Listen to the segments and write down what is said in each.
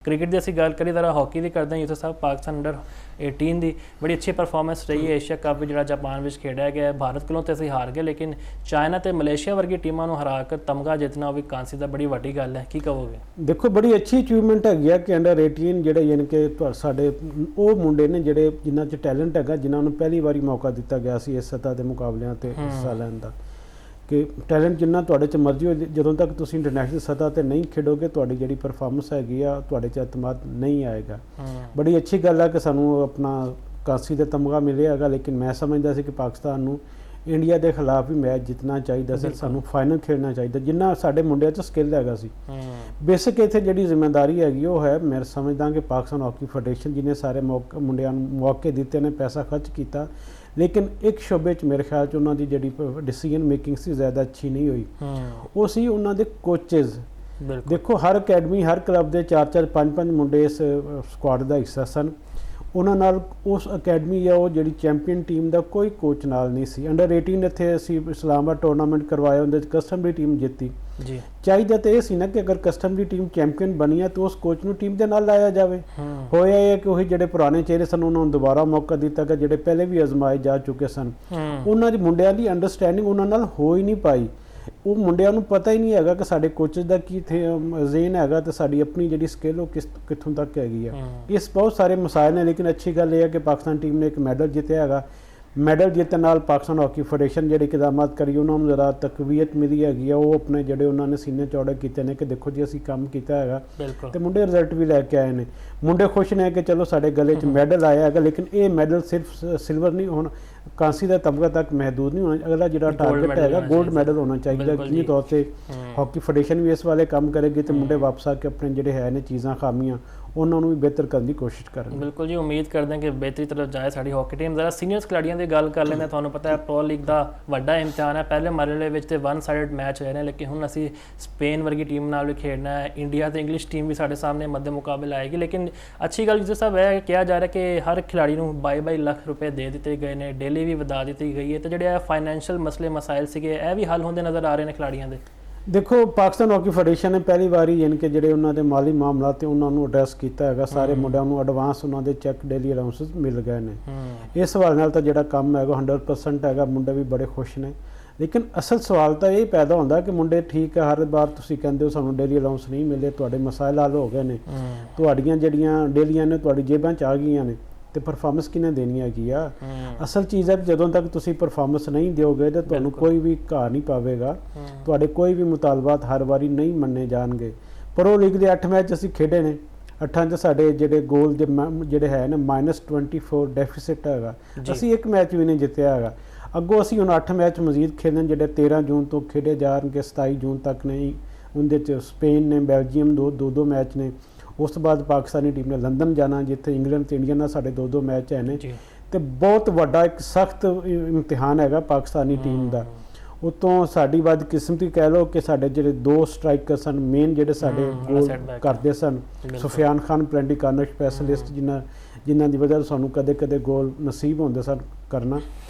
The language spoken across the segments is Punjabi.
क्रिकेट की असीं गल करिए जरा हॉकी की करते हैं। यूसुफ साहब पाकिस्तान अंडर 18 की बड़ी अच्छी परफॉर्मेंस रही है। एशिया कप भी जो जापान में खेड़ा गया, भारत को तो असीं हार गए, लेकिन चाइना तो मलेशिया वर्गी टीमों को हरा कर तमगा जितना भी कांसी का बड़ी वड्डी गल है। की कहोगे? देखो बड़ी अच्छी अचीवमेंट है कि अंडर 18 ਜਿਹੜੇ ਯਾਨੀ ਕਿ ਸਾਡੇ ਉਹ ਮੁੰਡੇ ਨੇ ਜਿਹੜੇ ਜਿਨ੍ਹਾਂ 'ਚ ਟੈਲੈਂਟ ਹੈਗਾ, ਜਿਨ੍ਹਾਂ ਨੂੰ ਪਹਿਲੀ ਵਾਰੀ ਮੌਕਾ ਦਿੱਤਾ ਗਿਆ ਸੀ ਇਸ ਸਤ੍ਹਾ ਦੇ ਮੁਕਾਬਲਿਆਂ ਤੇ ਹਿੱਸਾ ਲੈਣ ਦਾ। ਕਿ ਟੈਲੈਂਟ ਜਿੰਨਾ ਤੁਹਾਡੇ 'ਚ ਮਰਜ਼ੀ ਹੋ, ਜਦੋਂ ਤੱਕ ਤੁਸੀਂ ਇੰਟਰਨੈਸ਼ਨਲ ਸਤ੍ਹਾ ਤੇ ਨਹੀਂ ਖੇਡੋਗੇ ਤੁਹਾਡੀ ਜਿਹੜੀ ਪਰਫਾਰਮੈਂਸ ਹੈਗੀ ਆ ਤੁਹਾਡੇ 'ਚ ਇਤਮਾਦ ਨਹੀਂ ਆਏਗਾ। ਬੜੀ ਅੱਛੀ ਗੱਲ ਹੈ ਕਿ ਸਾਨੂੰ ਆਪਣਾ ਕਾਂਸੀ ਦਾ ਤਮਗਾ ਮਿਲਿਆ ਹੈਗਾ, ਲੇਕਿਨ ਮੈਂ ਸਮਝਦਾ ਸੀ ਕਿ ਪਾਕਿਸਤਾਨ ਨੂੰ ਇੰਡੀਆ ਦੇ ਖਿਲਾਫ ਵੀ ਮੈਚ ਜਿੱਤਣਾ ਚਾਹੀਦਾ ਸੀ, ਸਾਨੂੰ ਫਾਈਨਲ ਖੇਡਣਾ ਚਾਹੀਦਾ ਜਿੰਨਾ ਸਾਡੇ ਮੁੰਡਿਆਂ 'ਚ ਸਕਿੱਲ ਹੈਗਾ ਸੀ। ਬੇਸਿਕ ਇੱਥੇ ਜਿਹੜੀ ਜ਼ਿੰਮੇਵਾਰੀ ਹੈਗੀ ਉਹ ਹੈ, ਮੈਂ ਸਮਝਦਾ ਕਿ ਪਾਕਿਸਤਾਨ ਹਾਕੀ ਫੈਡਰੇਸ਼ਨ ਜਿਹਨੇ ਸਾਰੇ ਮੁੰਡਿਆਂ ਨੂੰ ਮੌਕੇ ਦਿੱਤੇ ਨੇ, ਪੈਸਾ ਖਰਚ ਕੀਤਾ, ਲੇਕਿਨ ਇੱਕ ਸ਼ੋਬੇ 'ਚ ਮੇਰੇ ਖਿਆਲ 'ਚ ਉਹਨਾਂ ਦੀ ਜਿਹੜੀ ਡਿਸੀਜਨ ਮੇਕਿੰਗ ਸੀ ਜ਼ਿਆਦਾ ਅੱਛੀ ਨਹੀਂ ਹੋਈ। ਉਹ ਸੀ ਉਹਨਾਂ ਦੇ ਕੋਚਿਸ। ਦੇਖੋ ਹਰ ਅਕੈਡਮੀ ਹਰ ਕਲੱਬ ਦੇ 4-4 5-5 ਮੁੰਡੇ ਇਸ ਸਕੁਆਡ ਦਾ ਹਿੱਸਾ ਸਨ। ਉਹਨਾਂ ਨਾਲ ਉਸ ਅਕੈਡਮੀ ਜਾਂ ਉਹ ਜਿਹੜੀ ਚੈਂਪੀਅਨ ਟੀਮ ਦਾ ਕੋਈ ਕੋਚ ਨਾਲ ਨਹੀਂ ਸੀ। ਅੰਡਰ 18 ਇੱਥੇ ਅਸੀਂ ਇਸਲਾਮਾਬਾਦ ਟੂਰਨਾਮੈਂਟ ਕਰਵਾਇਆ, ਉਹਦੇ 'ਚ ਕਸਟਮ ਦੀ ਟੀਮ ਜਿੱਤੀ। ਚਾਹੀਦਾ ਤਾਂ ਇਹ ਸੀ ਨਾ ਕਿ ਅਗਰ ਕਸਟਮ ਦੀ ਟੀਮ ਚੈਂਪੀਅਨ ਬਣੀ ਹੈ ਤਾਂ ਉਸ ਕੋਚ ਨੂੰ ਟੀਮ ਦੇ ਨਾਲ ਲਾਇਆ ਜਾਵੇ। ਹੋਇਆ ਇਹ ਕਿ ਉਹੀ ਜਿਹੜੇ ਪੁਰਾਣੇ ਚਿਹਰੇ ਸਨ ਉਹਨਾਂ ਨੂੰ ਦੁਬਾਰਾ ਮੌਕਾ ਦਿੱਤਾ ਗਿਆ, ਜਿਹੜੇ ਪਹਿਲੇ ਵੀ ਅਜ਼ਮਾਏ ਜਾ ਚੁੱਕੇ ਸਨ। ਉਹਨਾਂ ਦੀ ਮੁੰਡਿਆਂ ਦੀ ਅੰਡਰਸਟੈਂਡਿੰਗ ਉਹਨਾਂ ਨਾਲ ਹੋ ਹੀ ਨਹੀਂ ਪਾਈ। ਉਹ ਮੁੰਡਿਆਂ ਨੂੰ ਪਤਾ ਹੀ ਨਹੀਂ ਹੈਗਾ ਕਿ ਸਾਡੇ ਕੋਚਿਸ ਦਾ ਕੀ ਜ਼ੇਨ ਹੈਗਾ ਤੇ ਸਾਡੀ ਆਪਣੀ ਜਿਹੜੀ ਸਕਿੱਲ ਉਹ ਕਿੱਥੋਂ ਤੱਕ ਹੈਗੀ ਆ। ਇਸ ਬਹੁਤ ਸਾਰੇ ਮਸਾਇਲ ਨੇ, ਲੇਕਿਨ ਅੱਛੀ ਗੱਲ ਇਹ ਹੈ ਕਿ ਪਾਕਿਸਤਾਨ ਟੀਮ ਨੇ ਇੱਕ ਮੈਡਲ ਜਿੱਤਿਆ ਹੈਗਾ। ਮੈਡਲ ਜਿੱਤਣ ਨਾਲ ਪਾਕਿਸਤਾਨ ਹਾਕੀ ਫੈਡਰੇਸ਼ਨ ਜਿਹੜੇ ਇਕਦਾਮਾਤ ਕਰੀ ਉਹਨਾਂ ਨੂੰ ਜ਼ਰਾ ਤਕਵੀਅਤ ਮਿਲੀ ਹੈਗੀ ਆ। ਉਹ ਆਪਣੇ ਜਿਹੜੇ ਉਹਨਾਂ ਨੇ ਸੀਨੇ ਚੌੜੇ ਕੀਤੇ ਨੇ ਕਿ ਦੇਖੋ ਜੀ ਅਸੀਂ ਕੰਮ ਕੀਤਾ ਹੈਗਾ ਤੇ ਮੁੰਡੇ ਰਿਜ਼ਲਟ ਵੀ ਲੈ ਕੇ ਆਏ ਨੇ। ਮੁੰਡੇ ਖੁਸ਼ ਨੇ ਕਿ ਚਲੋ ਸਾਡੇ ਗਲੇ 'ਚ ਮੈਡਲ ਆਇਆ ਹੈਗਾ, ਲੇਕਿਨ ਇਹ ਮੈਡਲ ਸਿਰਫ ਸਿਲਵਰ ਨਹੀਂ ਹੁਣ ਕਾਂਸੀ ਦਾ ਤਮਗਾ ਤੱਕ ਮਹਿਦੂਦ ਨਹੀਂ ਹੋਣਾ। ਅਗਲਾ ਜਿਹੜਾ ਟਾਰਗੇਟ ਹੈਗਾ ਗੋਲਡ ਮੈਡਲ ਹੋਣਾ ਚਾਹੀਦਾ। ਜਿਸ ਤੌਰ 'ਤੇ ਹਾਕੀ ਫੈਡਰੇਸ਼ਨ ਵੀ ਇਸ ਵਾਲੇ ਕੰਮ ਕਰੇਗੀ ਤੇ ਮੁੰਡੇ ਵਾਪਸ ਆ ਕੇ ਆਪਣੇ ਜਿਹੜੇ ਹੈ ਨੇ ਚੀਜ਼ਾਂ ਖਾਮੀਆਂ ਉਹਨਾਂ ਨੂੰ ਵੀ ਬਿਹਤਰ ਕਰਨ ਦੀ ਕੋਸ਼ਿਸ਼ ਕਰਨ। ਬਿਲਕੁਲ ਜੀ, ਉਮੀਦ ਕਰਦੇ ਹਾਂ ਕਿ ਬਿਹਤਰੀ ਤਰਫ ਜਾਏ ਸਾਡੀ ਹਾਕੀ ਟੀਮ। ਜ਼ਰਾ ਸੀਨੀਅਰਸ ਖਿਡਾਰੀਆਂ ਦੀ ਗੱਲ ਕਰ ਲੈਂਦੇ। ਤੁਹਾਨੂੰ ਪਤਾ ਹੈ ਪ੍ਰੋ ਲੀਗ ਦਾ ਵੱਡਾ ਇਮਤਿਹਾਨ ਹੈ। ਪਹਿਲੇ ਮਰਹਲੇ ਵਿੱਚ ਤੇ 1 ਸਾਈਡਡ ਮੈਚ ਹੋਏ ਨੇ, ਲੇਕਿਨ ਹੁਣ ਅਸੀਂ ਸਪੇਨ ਵਰਗੀ ਟੀਮ ਨਾਲ ਵੀ ਖੇਡਣਾ ਹੈ। ਇੰਡੀਆ ਤੇ ਇੰਗਲਿਸ਼ ਟੀਮ ਵੀ ਸਾਡੇ ਸਾਹਮਣੇ ਮੱਦੇ ਮੁਕਾਬਲੇ ਆਏਗੀ। ਲੇਕਿਨ ਅੱਛੀ ਗੱਲ ਜਿਸ ਸਾਹਿਬ ਹੈ ਕਿਹਾ ਜਾ ਰਿਹਾ ਕਿ ਹਰ ਖਿਡਾਰੀ ਨੂੰ 22 ਲੱਖ ਰੁਪਏ ਦੇ ਦਿੱਤੇ ਗਏ ਨੇ, ਡੇਲੀ ਵੀ ਵਧਾ ਦਿੱਤੀ ਗਈ ਹੈ ਤੇ ਜਿਹੜੇ ਫਾਈਨੈਂਸ਼ੀਅਲ ਮਸਲੇ ਮਸਾਇਲ ਸੀਗੇ ਇਹ ਵੀ ਹੱਲ ਹੁੰਦੇ ਨਜ਼ਰ ਆ ਰਹੇ ਨੇ ਖਿਡਾਰੀਆਂ ਦੇ। ਦੇਖੋ ਪਾਕਿਸਤਾਨ ਹਾਕੀ ਫੈਡਰੇਸ਼ਨ ਨੇ ਪਹਿਲੀ ਵਾਰੀ ਯਾਨੀ ਕਿ ਜਿਹੜੇ ਉਹਨਾਂ ਦੇ ਮਾਲੀ ਮਾਮਲਾ ਤੇ ਉਹਨਾਂ ਨੂੰ ਐਡਰੈਸ ਕੀਤਾ ਹੈਗਾ। ਸਾਰੇ ਮੁੰਡਿਆਂ ਨੂੰ ਐਡਵਾਂਸ ਉਹਨਾਂ ਦੇ ਚੈੱਕ ਡੇਲੀ ਅਲਾਉਂਸਸ ਮਿਲ ਗਏ ਨੇ। ਇਸ ਹਵਾਲੇ ਨਾਲ ਤਾਂ ਜਿਹੜਾ ਕੰਮ ਹੈਗਾ 100% ਹੈਗਾ, ਮੁੰਡੇ ਵੀ ਬੜੇ ਖੁਸ਼ ਨੇ। ਲੇਕਿਨ ਅਸਲ ਸਵਾਲ ਤਾਂ ਇਹ ਪੈਦਾ ਹੁੰਦਾ ਕਿ ਮੁੰਡੇ ਠੀਕ ਹੈ, ਹਰ ਵਾਰ ਤੁਸੀਂ ਕਹਿੰਦੇ ਹੋ ਸਾਨੂੰ ਡੇਲੀ ਅਲਾਉਂਸ ਨਹੀਂ ਮਿਲੇ, ਤੁਹਾਡੇ ਮਸਾਇਲ ਹੱਲ ਹੋ ਗਏ ਨੇ, ਤੁਹਾਡੀਆਂ ਜਿਹੜੀਆਂ ਡੇਲੀਆਂ ਨੇ ਤੁਹਾਡੀ ਜੇਬਾਂ 'ਚ ਆ ਗਈਆਂ ਨੇ, ਤੇ ਪਰਫਾਰਮੈਂਸ ਕਿਹਨੇ ਦੇਣੀ ਹੈਗੀ ਆ। ਅਸਲ ਚੀਜ਼ ਹੈ ਕਿ ਜਦੋਂ ਤੱਕ ਤੁਸੀਂ ਪਰਫਾਰਮੈਂਸ ਨਹੀਂ ਦਿਓਗੇ ਤਾਂ ਤੁਹਾਨੂੰ ਕੋਈ ਵੀ ਘਾਹ ਨਹੀਂ ਪਾਵੇਗਾ, ਤੁਹਾਡੇ ਕੋਈ ਵੀ ਮੁਤਾਲਬਾਤ ਹਰ ਵਾਰੀ ਨਹੀਂ ਮੰਨੇ ਜਾਣਗੇ। ਪ੍ਰੋ ਲੀਗ ਦੇ 8 ਮੈਚ ਅਸੀਂ ਖੇਡੇ ਨੇ, 8 'ਚ ਸਾਡੇ ਜਿਹੜੇ ਗੋਲ ਦੇ ਜਿਹੜੇ ਹੈ ਨਾ -24 ਡੈਫੀਸਿਟ ਹੈਗਾ। ਅਸੀਂ ਇੱਕ ਮੈਚ ਵੀ ਨਹੀਂ ਜਿੱਤਿਆ ਹੈਗਾ। ਅੱਗੋਂ ਅਸੀਂ ਹੁਣ 8 ਮੈਚ ਮਜ਼ੀਦ ਖੇਡਣ ਜਿਹੜੇ 13 ਜੂਨ ਤੋਂ ਖੇਡੇ ਜਾਣਗੇ, 27 ਜੂਨ ਤੱਕ ਨੇ। ਉਹਦੇ 'ਚ ਸਪੇਨ ਨੇ, ਬੈਲਜੀਅਮ ਦੋ ਮੈਚ ਨੇ। ਉਸ ਤੋਂ ਬਾਅਦ ਪਾਕਿਸਤਾਨੀ ਟੀਮ ਨੇ ਲੰਡਨ ਜਾਣਾ ਜਿੱਥੇ ਇੰਗਲੈਂਡ ਤੇ ਇੰਡੀਆ ਨਾਲ ਸਾਡੇ 2 ਮੈਚ ਹੈ ਨੇ। ਤੇ ਬਹੁਤ ਵੱਡਾ ਇੱਕ ਸਖਤ ਇਮਤਿਹਾਨ ਹੈਗਾ ਪਾਕਿਸਤਾਨੀ ਟੀਮ ਦਾ। ਉਤੋਂ ਸਾਡੀ ਬਦਕਿਸਮਤੀ ਕਹਿ ਲਓ ਕਿ ਸਾਡੇ ਜਿਹੜੇ 2 ਸਟਰਾਈਕਰ ਸਨ ਮੇਨ, ਜਿਹੜੇ ਸਾਡੇ ਗੋਲ ਕਰਦੇ ਸਨ, ਸੁਫਿਆਨ ਖਾਨ ਪਲੈਂਟੀ ਕਾਰਨਰ ਸਪੈਸ਼ਲਿਸਟ, ਜਿਨ੍ਹਾਂ ਦੀ ਵਜ੍ਹਾ ਤੋਂ ਸਾਨੂੰ ਕਦੇ ਗੋਲ ਨਸੀਬ ਹੁੰਦੇ ਸਨ ਕਰਨਾ।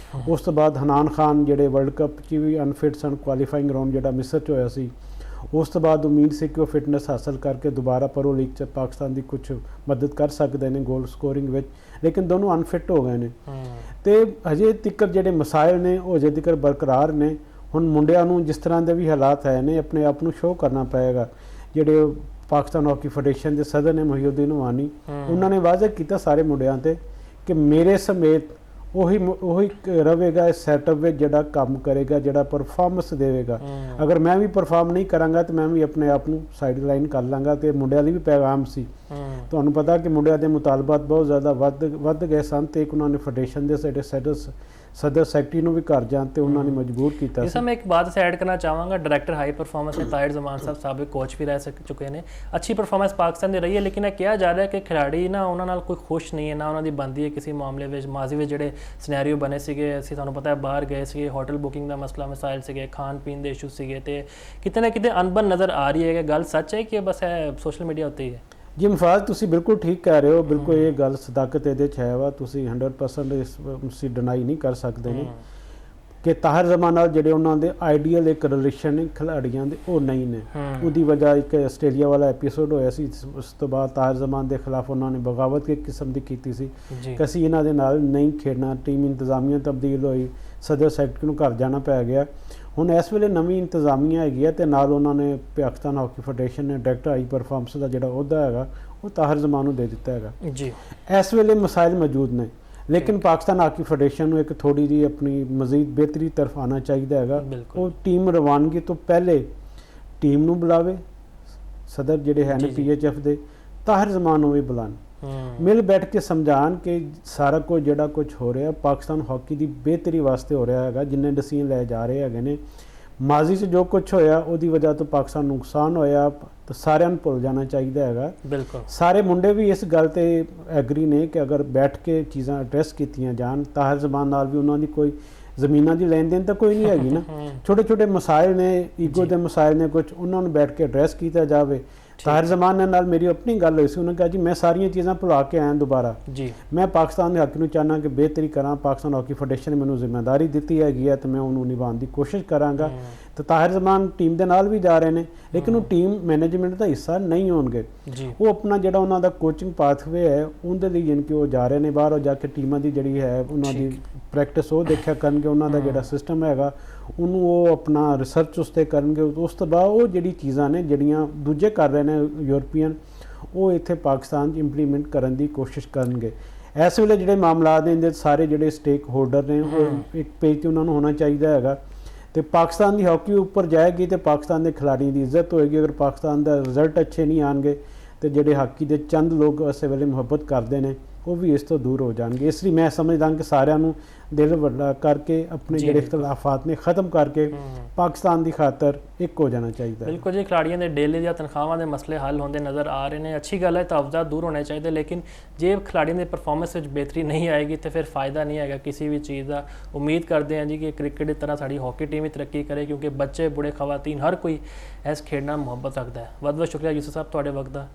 ਉਸ ਤੋਂ ਬਾਅਦ ਹਨਾਨ ਖਾਨ ਜਿਹੜੇ ਵਰਲਡ ਕੱਪ 'ਚ ਵੀ ਅਨਫਿਟ ਸਨ, ਕੁਆਲੀਫਾਈਂਗ ਰਾਊਂਡ ਜਿਹੜਾ ਮਿਸਰ 'ਚ ਹੋਇਆ ਸੀ। ਉਸ ਤੋਂ ਬਾਅਦ ਉਮੀਦ ਸੀ ਕਿ ਉਹ ਫਿਟਨੈਸ ਹਾਸਲ ਕਰਕੇ ਦੁਬਾਰਾ ਪ੍ਰੋ ਲੀਗ 'ਚ ਪਾਕਿਸਤਾਨ ਦੀ ਕੁਝ ਮਦਦ ਕਰ ਸਕਦੇ ਨੇ ਗੋਲ ਸਕੋਰਿੰਗ ਵਿੱਚ, ਲੇਕਿਨ ਦੋਨੋਂ ਅਨਫਿਟ ਹੋ ਗਏ ਨੇ। ਤੇ ਹਜੇ ਤੱਕ ਜਿਹੜੇ ਮਸਾਇਲ ਨੇ ਉਹ ਹਜੇ ਤੱਕ ਬਰਕਰਾਰ ਨੇ। ਹੁਣ ਮੁੰਡਿਆਂ ਨੂੰ ਜਿਸ ਤਰ੍ਹਾਂ ਦੇ ਵੀ ਹਾਲਾਤ ਹੈ ਨੇ ਆਪਣੇ ਆਪ ਨੂੰ ਸ਼ੋਅ ਕਰਨਾ ਪਏਗਾ। ਜਿਹੜੇ ਪਾਕਿਸਤਾਨ ਹਾਕੀ ਫੈਡਰੇਸ਼ਨ ਦੇ ਸਦਰ ਨੇ ਮੁਹੀਉਦੀਨ ਉਮਾਨੀ, ਉਹਨਾਂ ਨੇ ਵਾਅਦਾ ਕੀਤਾ ਸਾਰੇ ਮੁੰਡਿਆਂ ਤੇ ਕਿ ਮੇਰੇ ਸਮੇਤ ਉਹੀ ਰਹੇਗਾ ਇਸ ਸੈਟਅਪ ਵਿੱਚ ਜਿਹੜਾ ਕੰਮ ਕਰੇਗਾ, ਜਿਹੜਾ ਪਰਫਾਰਮੈਂਸ ਦੇਵੇਗਾ। ਅਗਰ ਮੈਂ ਵੀ ਪਰਫਾਰਮ ਨਹੀਂ ਕਰਾਂਗਾ ਤਾਂ ਮੈਂ ਵੀ ਆਪਣੇ ਆਪ ਨੂੰ ਸਾਈਡ ਲਾਈਨ ਕਰ ਲਾਂਗਾ। ਤੇ ਮੁੰਡਿਆਂ ਲਈ ਵੀ ਪੈਗਾਮ ਸੀ। ਤੁਹਾਨੂੰ ਪਤਾ ਕਿ ਮੁੰਡਿਆਂ ਦੇ ਮੁਤਾਲਬਾਤ ਬਹੁਤ ਜ਼ਿਆਦਾ ਵੱਧ ਗਏ ਸਨ ਤੇ ਇੱਕ ਉਹਨਾਂ ਨੇ ਫੈਡਰੇਸ਼ਨ ਦੇ ਸਾਡੇ सदर सैकटरी ਨੂੰ ਵੀ ਘਰ ਜਾਣ ਤੇ ਉਹਨਾਂ ਨੇ ਮਜਬੂਰ ਕੀਤਾ। जिसमें मैं एक बात से ऐड करना चाहूँगा, डायरेक्टर हाई परफॉर्मेंस में ताहिर जमान साहब साबिक कोच भी रह चुके हैं। अच्छी परफॉर्मेंस पाकिस्तान की रही है, लेकिन कहा जा रहा है कि खिलाड़ी ना उन्होंने कोई खुश नहीं है, ना उन्होंने बनती है किसी मामले में। माजी में जोड़े सिनेरियो बने थे, असं पता है बाहर गए थे, होटल बुकिंग का मसला मिसाइल से, खान पीन के इशू से, कितने ना कितने अनबन नज़र आ रही है कि गल सच है कि बस है सोशल मीडिया उत्ते ही है। जी मुफाज, तुसी बिल्कुल ठीक कह रहे हो। बिल्कुल ये गल सदाकत ये है वा, तुसी 100% इस डनाई नहीं कर सकते ने। ਕਿ ਤਾਹਿਰ ਜ਼ਮਾਨ ਨਾਲ ਜਿਹੜੇ ਉਹਨਾਂ ਦੇ ਆਈਡੀਅਲ ਇੱਕ ਰਿਲੇਸ਼ਨ ਨੇ ਖਿਡਾਰੀਆਂ ਦੇ ਉਹ ਨਹੀਂ ਨੇ। ਉਹਦੀ ਵਜ੍ਹਾ ਇੱਕ ਆਸਟ੍ਰੇਲੀਆ ਵਾਲਾ ਐਪੀਸੋਡ ਹੋਇਆ ਸੀ, ਉਸ ਤੋਂ ਬਾਅਦ ਤਾਹਿਰ ਜ਼ਮਾਨ ਦੇ ਖਿਲਾਫ ਉਹਨਾਂ ਨੇ ਬਗਾਵਤ ਇੱਕ ਕਿਸਮ ਦੀ ਕੀਤੀ ਸੀ ਕਿ ਅਸੀਂ ਇਹਨਾਂ ਦੇ ਨਾਲ ਨਹੀਂ ਖੇਡਣਾ। ਟੀਮ ਇੰਤਜ਼ਾਮੀਆ ਤਬਦੀਲ ਹੋਈ, ਸਦਰ ਸੈਕਟਰੀ ਨੂੰ ਘਰ ਜਾਣਾ ਪੈ ਗਿਆ। ਹੁਣ ਇਸ ਵੇਲੇ ਨਵੀਂ ਇੰਤਜ਼ਾਮੀਆ ਹੈਗੀ ਹੈ ਤੇ ਨਾਲ ਉਹਨਾਂ ਨੇ ਪਾਕਿਸਤਾਨ ਹਾਕੀ ਫੈਡਰੇਸ਼ਨ ਨੇ ਡਾਇਰੈਕਟਰ ਹਾਈ ਪਰਫਾਰਮੈਂਸ ਦਾ ਜਿਹੜਾ ਅਹੁਦਾ ਹੈਗਾ ਉਹ ਤਾਹਿਰ ਜ਼ਮਾਨ ਨੂੰ ਦੇ ਦਿੱਤਾ ਹੈਗਾ ਜੀ। ਇਸ ਵੇਲੇ ਮਸਾਇਲ ਮੌਜੂਦ ਨੇ, ਲੇਕਿਨ ਪਾਕਿਸਤਾਨ ਹਾਕੀ ਫੈਡਰੇਸ਼ਨ ਨੂੰ ਇੱਕ ਥੋੜੀ ਜਿਹੀ ਆਪਣੀ ਮਜ਼ੀਦ ਬਿਹਤਰੀ ਤਰਫ ਆਉਣਾ ਚਾਹੀਦਾ ਹੈਗਾ। ਉਹ ਟੀਮ ਰਵਾਨਗੀ ਤੋਂ ਪਹਿਲੇ ਟੀਮ ਨੂੰ ਬੁਲਾਵੇ, ਸਦਰ ਜਿਹੜੇ ਹੈ ਨੇ PHF ਦੇ ਤਾਹਿਰ ਜ਼ਮਾਨ ਨੂੰ ਵੀ ਬੁਲਾਉਣ, ਮਿਲ ਬੈਠ ਕੇ ਸਮਝਾਉਣ ਕਿ ਸਾਰਾ ਕੁਝ ਜਿਹੜਾ ਕੁਝ ਹੋ ਰਿਹਾ ਪਾਕਿਸਤਾਨ ਹਾਕੀ ਦੀ ਬਿਹਤਰੀ ਵਾਸਤੇ ਹੋ ਰਿਹਾ ਹੈਗਾ। ਜਿੰਨੇ ਡਿਸੀਜਨ ਲੈ ਜਾ ਰਹੇ ਹੈਗੇ ਨੇ, ਮਾਜ਼ੀ 'ਚ ਜੋ ਕੁਝ ਹੋਇਆ ਉਹਦੀ ਵਜ੍ਹਾ ਤੋਂ ਪਾਕਿਸਤਾਨ ਨੂੰ ਨੁਕਸਾਨ ਹੋਇਆ ਤਾਂ ਸਾਰਿਆਂ ਨੂੰ ਭੁੱਲ ਜਾਣਾ ਚਾਹੀਦਾ ਹੈਗਾ। ਬਿਲਕੁਲ ਸਾਰੇ ਮੁੰਡੇ ਵੀ ਇਸ ਗੱਲ ਤੇ ਐਗਰੀ ਨੇ ਕਿ ਅਗਰ ਬੈਠ ਕੇ ਚੀਜ਼ਾਂ ਐਡਰੈਸ ਕੀਤੀਆਂ ਜਾਣ, ਤਾਹਿਰ ਜ਼ਮਾਨ ਨਾਲ ਵੀ ਉਹਨਾਂ ਦੀ ਕੋਈ ਜ਼ਮੀਨਾਂ ਦੀ ਲੈਣ ਦੇਣ ਤਾਂ ਕੋਈ ਨਹੀਂ ਹੈਗੀ ਨਾ, ਛੋਟੇ ਛੋਟੇ ਮਸਾਇਲ ਨੇ, ਈਗੋ ਦੇ ਮਸਾਇਲ ਨੇ ਕੁਝ, ਉਹਨਾਂ ਨੂੰ ਬੈਠ ਕੇ ਐਡਰੈਸ ਕੀਤਾ ਜਾਵੇ। ਤਾਹਿਰ ਜ਼ਮਾਨ ਨਾਲ ਮੇਰੀ ਆਪਣੀ ਗੱਲ ਹੋਈ ਸੀ, ਉਹਨੇ ਕਿਹਾ ਜੀ ਮੈਂ ਸਾਰੀਆਂ ਚੀਜ਼ਾਂ ਭੁਲਾ ਕੇ ਆਇਆ ਦੁਬਾਰਾ ਜੀ, ਮੈਂ ਪਾਕਿਸਤਾਨ ਦੇ ਹਾਕੀ ਨੂੰ ਚਾਹੁੰਦਾ ਕਿ ਬਿਹਤਰੀ ਕਰਾਂ, ਪਾਕਿਸਤਾਨ ਹਾਕੀ ਫੈਡਰੇਸ਼ਨ ਨੇ ਮੈਨੂੰ ਜ਼ਿੰਮੇਵਾਰੀ ਦਿੱਤੀ ਹੈਗੀ ਹੈ ਤੇ ਮੈਂ ਉਹਨੂੰ ਨਿਭਾਉਣ ਦੀ ਕੋਸ਼ਿਸ਼ ਕਰਾਂਗਾ। ਤੇ ਤਾਹਿਰ ਜ਼ਮਾਨ ਟੀਮ ਦੇ ਨਾਲ ਵੀ ਜਾ ਰਹੇ ਨੇ, ਲੇਕਿਨ ਉਹ ਟੀਮ ਮੈਨੇਜਮੈਂਟ ਦਾ ਹਿੱਸਾ ਨਹੀਂ ਹੋਣਗੇ। ਉਹ ਆਪਣਾ ਜਿਹੜਾ ਉਹਨਾਂ ਦਾ ਕੋਚਿੰਗ ਪਾਥਵੇ ਹੈ ਉਹਦੇ ਲਈ ਜਾਣੀ ਕਿ ਉਹ ਜਾ ਰਹੇ ਨੇ ਬਾਹਰ, ਉਹ ਜਾ ਕੇ ਟੀਮਾਂ ਦੀ ਜਿਹੜੀ ਹੈ ਉਹਨਾਂ ਦੀ ਪ੍ਰੈਕਟਿਸ ਉਹ ਦੇਖਿਆ ਕਰਨਗੇ, ਉਹਨਾਂ ਦਾ ਜਿਹੜਾ ਸਿਸਟਮ ਹੈਗਾ ਉਹਨੂੰ ਉਹ ਆਪਣਾ ਰਿਸਰਚ ਉਸ 'ਤੇ ਕਰਨਗੇ। ਉਸ ਤੋਂ ਬਾਅਦ ਉਹ ਜਿਹੜੀ ਚੀਜ਼ਾਂ ਨੇ ਜਿਹੜੀਆਂ ਦੂਜੇ ਕਰ ਰਹੇ ਨੇ ਯੂਰਪੀਅਨ, ਉਹ ਇੱਥੇ ਪਾਕਿਸਤਾਨ 'ਚ ਇੰਪਲੀਮੈਂਟ ਕਰਨ ਦੀ ਕੋਸ਼ਿਸ਼ ਕਰਨਗੇ। ਇਸ ਵੇਲੇ ਜਿਹੜੇ ਮਾਮਲਾਤ ਨੇ ਇਹਦੇ ਸਾਰੇ ਜਿਹੜੇ ਸਟੇਕ ਹੋਲਡਰ ਨੇ ਉਹ ਇੱਕ ਪੇਜ 'ਤੇ ਉਹਨਾਂ ਨੂੰ ਹੋਣਾ ਚਾਹੀਦਾ ਹੈਗਾ ਤੇ ਪਾਕਿਸਤਾਨ ਦੀ ਹਾਕੀ ਉੱਪਰ ਜਾਏਗੀ ਤੇ ਪਾਕਿਸਤਾਨ ਦੇ ਖਿਡਾਰੀਆਂ ਦੀ ਇੱਜ਼ਤ ਹੋਏਗੀ। ਅਗਰ ਪਾਕਿਸਤਾਨ ਦਾ ਰਿਜ਼ਲਟ ਅੱਛੇ ਨਹੀਂ ਆਉਣਗੇ ਤੇ ਜਿਹੜੇ ਹਾਕੀ ਦੇ ਚੰਦ ਲੋਕ ਇਸ ਵੇਲੇ ਮੁਹੱਬਤ ਕਰਦੇ ਨੇ ਉਹ ਵੀ ਇਸ ਤੋਂ ਦੂਰ ਹੋ ਜਾਣਗੇ। ਇਸ ਲਈ ਮੈਂ ਸਮਝਦਾ ਕਿ ਸਾਰਿਆਂ ਨੂੰ ਦਿਲ ਵੱਡਾ ਕਰਕੇ ਆਪਣੇ ਜਿਹੜੇ ਇਖਤਲਾਫਾਤ ਨੇ ਖਤਮ ਕਰਕੇ ਪਾਕਿਸਤਾਨ ਦੀ ਖਾਤਰ ਇੱਕ ਹੋ ਜਾਣਾ ਚਾਹੀਦਾ। ਬਿਲਕੁਲ ਜੀ, ਖਿਡਾਰੀਆਂ ਦੇ ਡੇਲੀ ਦੀਆਂ ਤਨਖਾਹਾਂ ਦੇ ਮਸਲੇ ਹੱਲ ਹੁੰਦੇ ਨਜ਼ਰ ਆ ਰਹੇ ਨੇ, ਅੱਛੀ ਗੱਲ ਹੈ, ਤਵਜ਼ਾ ਦੂਰ ਹੋਣੇ ਚਾਹੀਦੇ, ਲੇਕਿਨ ਜੇ ਖਿਡਾਰੀਆਂ ਦੀ ਪਰਫਾਰਮੈਂਸ ਵਿੱਚ ਬਿਹਤਰੀ ਨਹੀਂ ਆਏਗੀ ਤਾਂ ਫਿਰ ਫਾਇਦਾ ਨਹੀਂ ਹੈਗਾ ਕਿਸੇ ਵੀ ਚੀਜ਼ ਦਾ। ਉਮੀਦ ਕਰਦੇ ਹਾਂ ਜੀ ਕਿ ਕ੍ਰਿਕਟ ਦੀ ਤਰ੍ਹਾਂ ਸਾਡੀ ਹਾਕੀ ਟੀਮ ਵੀ ਤਰੱਕੀ ਕਰੇ, ਕਿਉਂਕਿ ਬੱਚੇ, ਬੁੜੇ, ਖਵਾਤੀਨ ਹਰ ਕੋਈ ਇਸ ਖੇਡ ਨਾਲ ਮੁਹੱਬਤ ਰੱਖਦਾ ਹੈ। ਬਹੁਤ ਬਹੁਤ ਸ਼ੁਕਰੀਆ ਯੂਸੁਫ ਸਾਹਿਬ ਤੁਹਾਡੇ ਵਕਤ ਦਾ।